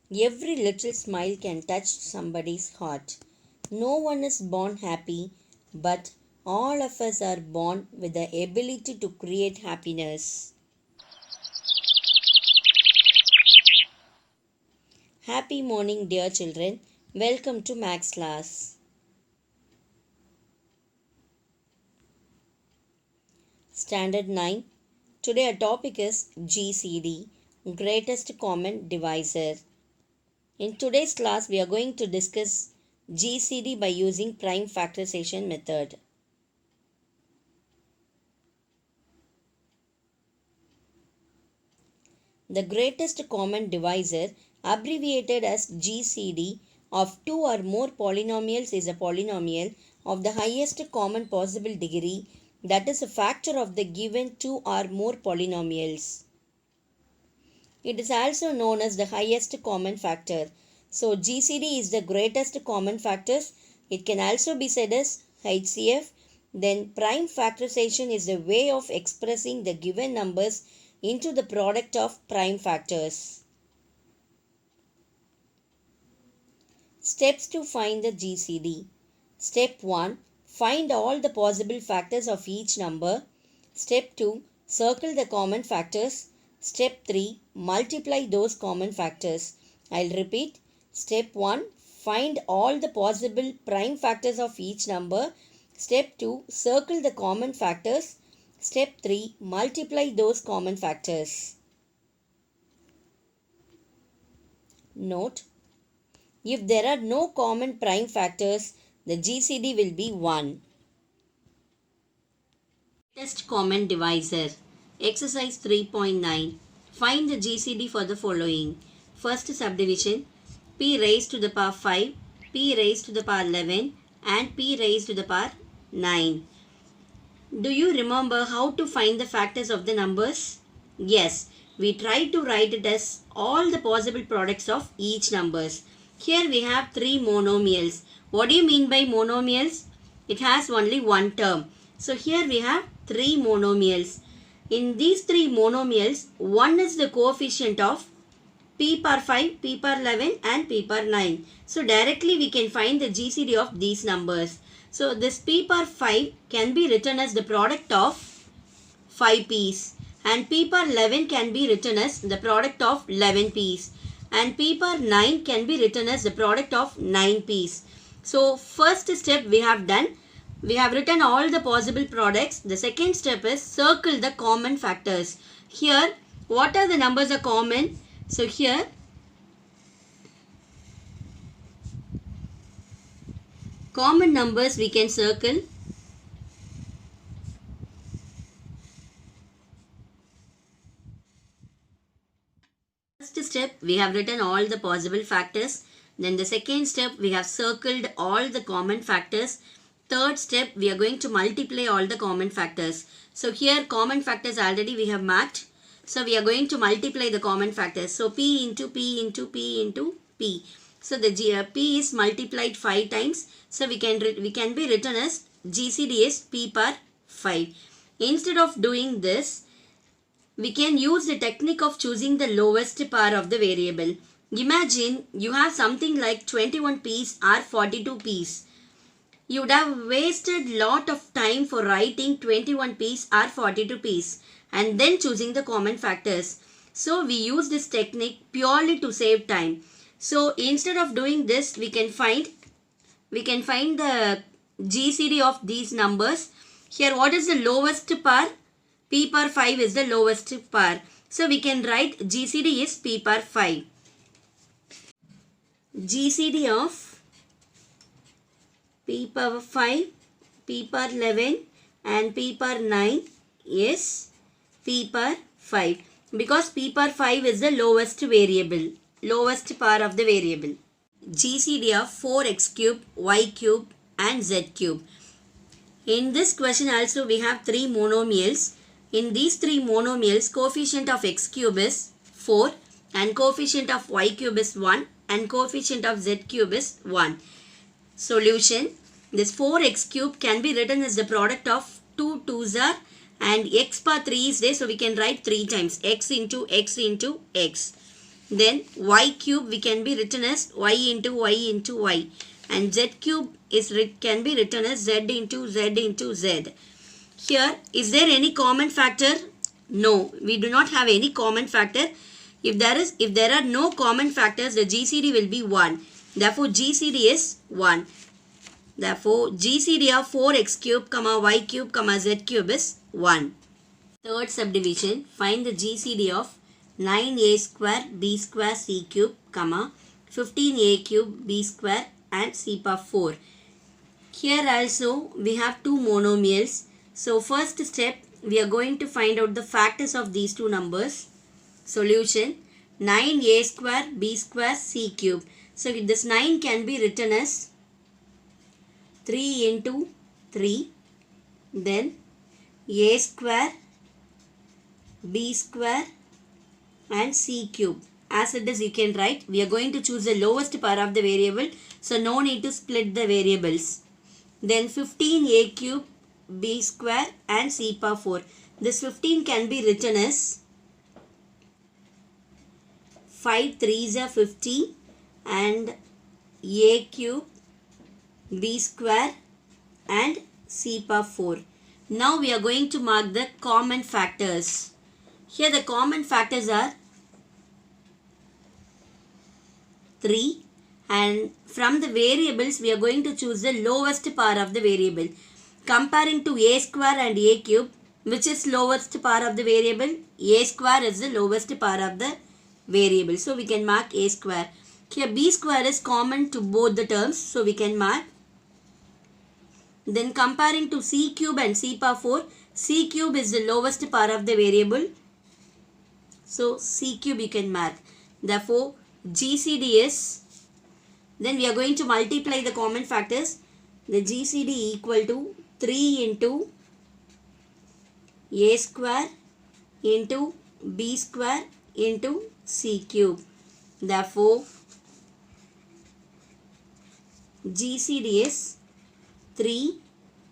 Every little smile can touch somebody's heart. No one is born happy, but all of us are born with the ability to create happiness. Happy morning, dear children. Welcome to Max class. Standard 9. Today our topic is GCD, Greatest Common Divisor. In today's class, we are going to discuss GCD by using prime factorization method. The greatest common divisor, abbreviated as GCD, of two or more polynomials is a polynomial of the highest common possible degree, that is a factor of the given two or more polynomials. It is also known as the highest common factor. So GCD is the greatest common factors. It can also be said as HCF. Then prime factorization is a way of expressing the given numbers into the product of prime factors. Steps to find the GCD. Step 1. Find all the possible factors of each number. Step 2. Circle the common factors. Step 3. Multiply those common factors. I'll repeat. Step 1. Find all the possible prime factors of each number. Step 2. Circle the common factors. Step 3. Multiply those common factors. Note: if there are no common prime factors, the GCD will be 1. Greatest common divisor. Exercise 3.9. Find the GCD for the following. First subdivision: p raised to the power 5, p raised to the power 11 and p raised to the power 9. Do you remember how to find the factors of the numbers? Yes, we tried to write it as all the possible products of each numbers. Here we have three monomials. What do you mean by monomials? It has only one term. So here we have three monomials. In these three monomials, one is the coefficient of p power 5, p power 11 and p power 9. So directly we can find the GCD of these numbers. So this p power 5 can be written as the product of 5 p's, and p power 11 can be written as the product of 11 p's, and p power 9 can be written as the product of 9 p's. So first step we have done. We have written all the possible products. The second step is circle the common factors. Here, what are the numbers are common? So here, common numbers we can circle. First step, we have written all the possible factors. Then the second step, we have circled all the common factors. Third step, we are going to multiply all the common factors. So here common factors already we have marked. So we are going to multiply the common factors. So p into p into p into p. So the p is multiplied 5 times. So we can be written as GCD is p power 5. Instead of doing this, we can use the technique of choosing the lowest power of the variable. Imagine you have something like 21 p's or 42 p's. You would have wasted lot of time for writing 21 p's or 42 p's and then choosing the common factors. So we use this technique purely to save time. So instead of doing this, we can find the GCD of these numbers. Here, what is the lowest power? P power 5 is the lowest power. So we can write GCD is p power 5. GCD of p power 5, p power 11 and p power 9 is p power 5, because p power 5 is the lowest variable, lowest power of the variable. GCD of 4x cube, y cube and z cube. In this question also we have three monomials. In these three monomials, coefficient of x cube is 4 and coefficient of y cube is 1 and coefficient of z cube is 1. Solution: this 4x cube can be written as the product of 2 2's are and x power 3 is there, so we can write 3 times x into x into x. Then y cube we can be written as y into y into y. And z cube can be written as z into z into z. Here, is there any common factor? No, we do not have any common factor. If there are no common factors, the GCD will be 1. Therefore, GCD is 1. Therefore, GCD of 4x cube, y cube, z cube is 1. Third subdivision, find the GCD of 9a square b square c cube, 15a cube b square and c power 4. Here also we have two monomials. So first step, we are going to find out the factors of these two numbers. Solution, 9a square b square c cube. So this 9 can be written as 3 into 3, then a square, b square and c cube. As it is, you can write, we are going to choose the lowest power of the variable, so no need to split the variables. Then 15a cube, b square and c power 4. This 15 can be written as 5 3s are 50 and a cube, b square and c power 4. Now we are going to mark the common factors. Here the common factors are 3, and from the variables we are going to choose the lowest power of the variable. Comparing to a square and a cube, which is lowest power of the variable? A square is the lowest power of the variable. So we can mark a square. Here b square is common to both the terms, so we can mark. Then comparing to c cube and c power 4, c cube is the lowest power of the variable. So c cube you can mark. Therefore GCD is, then we are going to multiply the common factors. The GCD equal to 3 into a square into b square into c cube. Therefore GCD is 3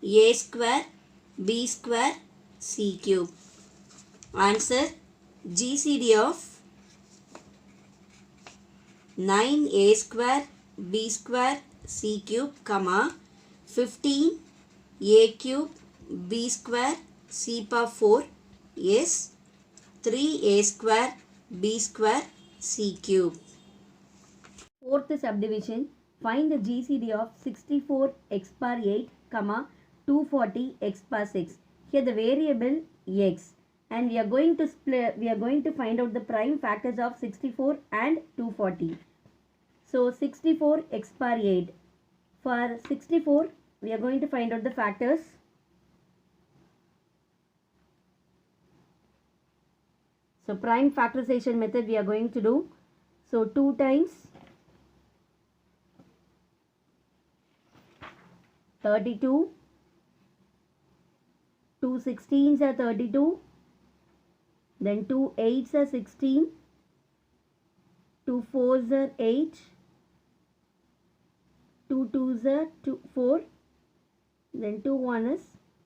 a square b square c cube. Answer, GCD of 9a square b square c cube, 15 a cube b square c power 4 is 3a square b square c cube. Fourth subdivision, find the GCD of 64 x power 8, 240 x power 6. Here the variable x, and we are going to find out the prime factors of 64 and 240. So 64 x power 8. For 64, we are going to find out the factors. So prime factorization method we are going to do. So 2 times 32, 2 16s are 32, then 2 8s are 16, 2 4s are 8, 2 2s are 4, then 2 1 is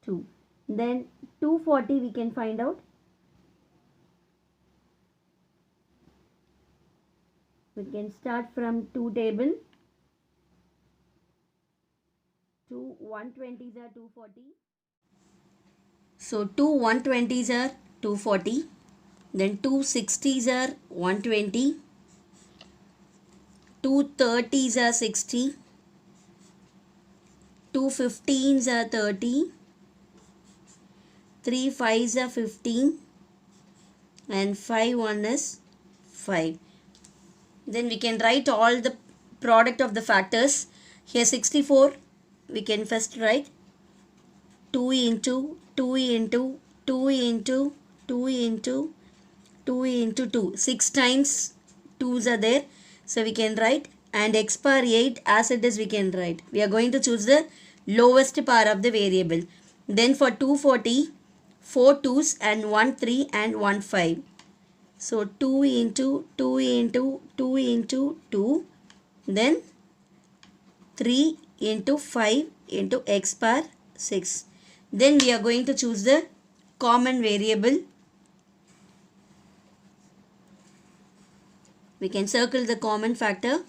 2. Then 240 we can find out. We can start from 2 table. 2 120s are 240. So 2 120s are 240. Then 2 60s are 120. 2 30s are 60. 2 15s are 30. 3 5s are 15. And 5 1 is 5. Then we can write all the product of the factors. Here 64, we can first write 2 into 2 into 2 into 2 into 2 into 2. 6 times 2's are there. So we can write, and x power 8 as it is we can write. We are going to choose the lowest power of the variable. Then for 240, 4 2's and 1 3 and 1 5. So 2 into 2 into 2 into 2. Then 3 into 5 into x power 6. Then we are going to choose the common variable. We can circle the common factor.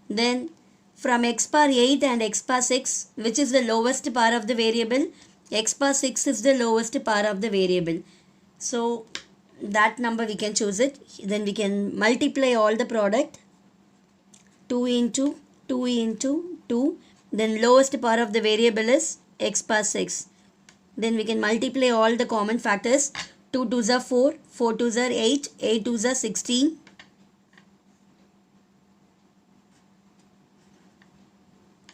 Then from x power 8 and x power 6, which is the lowest power of the variable? X power 6 is the lowest power of the variable. So that number we can choose it. Then we can multiply all the product. 2 into 2 into 2. Then lowest power of the variable is x power 6. Then we can multiply all the common factors. 2 2s are 4, 4 2s are 8, 8 2s are 16.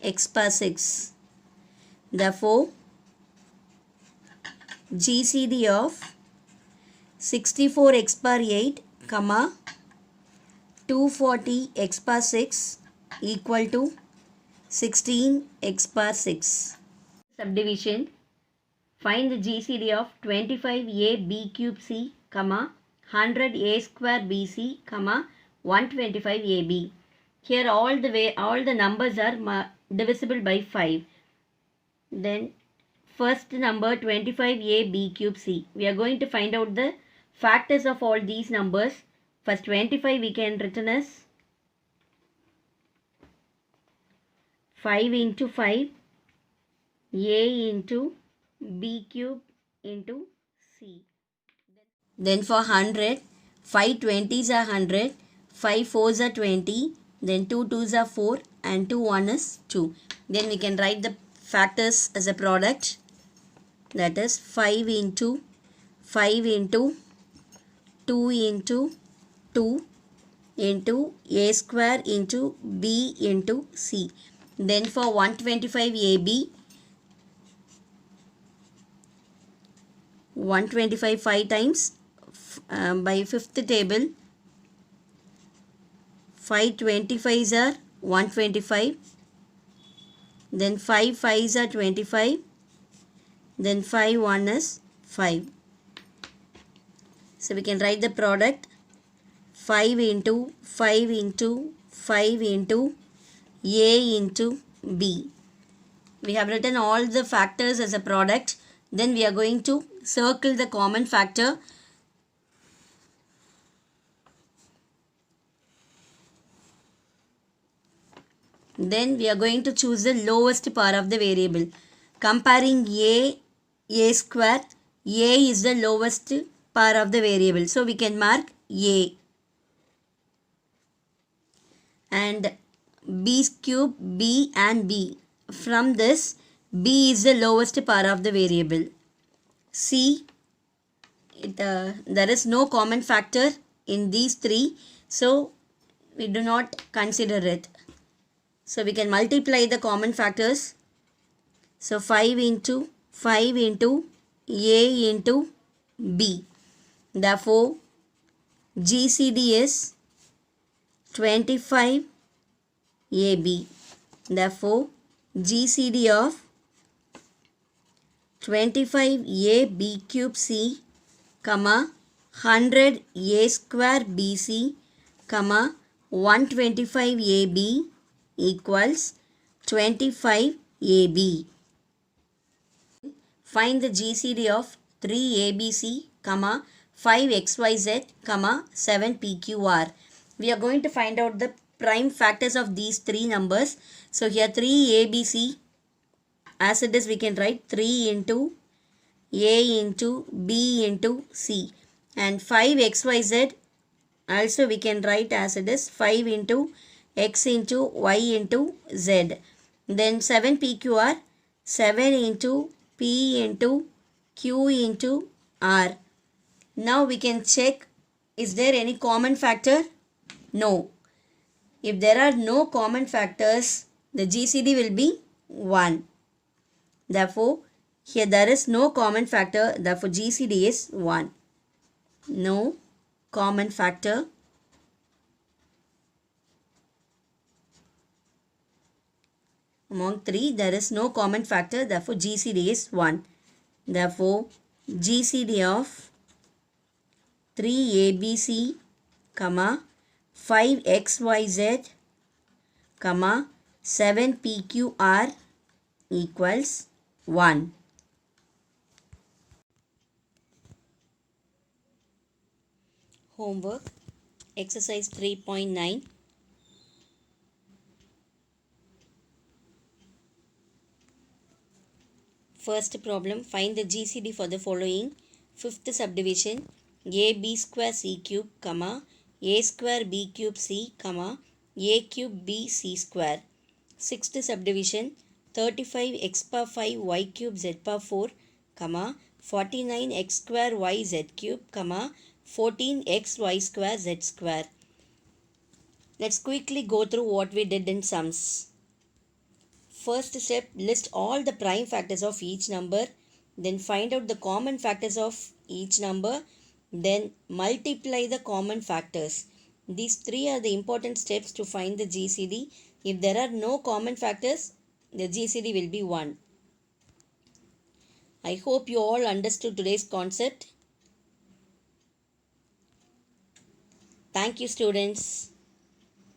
X power 6. Therefore, GCD of 64 x power 8, 240 x power 6 equal to 16 x power 6. Subdivision. Find the GCD of 25a b cube c, 100 a square bc, 125 ab. Here all the numbers are divisible by 5. Then first number 25a b cube c. We are going to find out the factors of all these numbers. First 25 we can written as 5 into 5 a into b cube into c. Then for 100, 5 20s are 100, 5 4s are 20, then 2 2s are 4 and 2 1 is 2. Then we can write the factors as a product, that is 5 into 5 into 2 into 2 into a square into b into c. Then for 125 ab, 125 5 times by fifth table, 5 25s are 125, then 5 5s are 25, then 5 1 is 5. So we can write the product 5 into 5 into 5 into a into b. We have written all the factors as a product. Then we are going to circle the common factor. Then we are going to choose the lowest power of the variable. Comparing a square, a is the lowest power of the variable. So we can mark a. And b cube, b and b. From this, b is the lowest power of the variable. C, there is no common factor in these three, so we do not consider it. So we can multiply the common factors. So 5 into a into b. Therefore, GCD is 25 ab. Therefore, GCD of 25 a b cube c, 100 a square bc, 125 ab equals 25 ab. Find the GCD of 3 abc, 5 xyz, 7 pqr. We are going to find out the prime factors of these three numbers. So here 3 abc, as it is we can write 3 into a into b into c, and 5 xyz also we can write as it is 5 into x into y into z. Then 7 pqr, 7 into p into q into r. Now we can check, is there any common factor? No. If there are no common factors, the GCD will be 1. Therefore, here there is no common factor, therefore GCD is 1. No common factor. Among 3, there is no common factor, therefore GCD is 1. Therefore, GCD of 3abc, 5xyz, 7pqr equals 1. Homework, exercise 3.9. First problem, find the GCD for the following. Fifth subdivision, AB square C cube, comma, A square B cube C, comma, A cube B C square. Sixth subdivision, 35x power 5 y cube z power 4, comma, 49x square y z cube, comma, 14x y square z square. Let's quickly go through what we did in sums. First step, list all the prime factors of each number, then find out the common factors of each number, then multiply the common factors. These three are the important steps to find the GCD. If there are no common factors, the GCD will be 1. I hope you all understood today's concept. Thank you, students.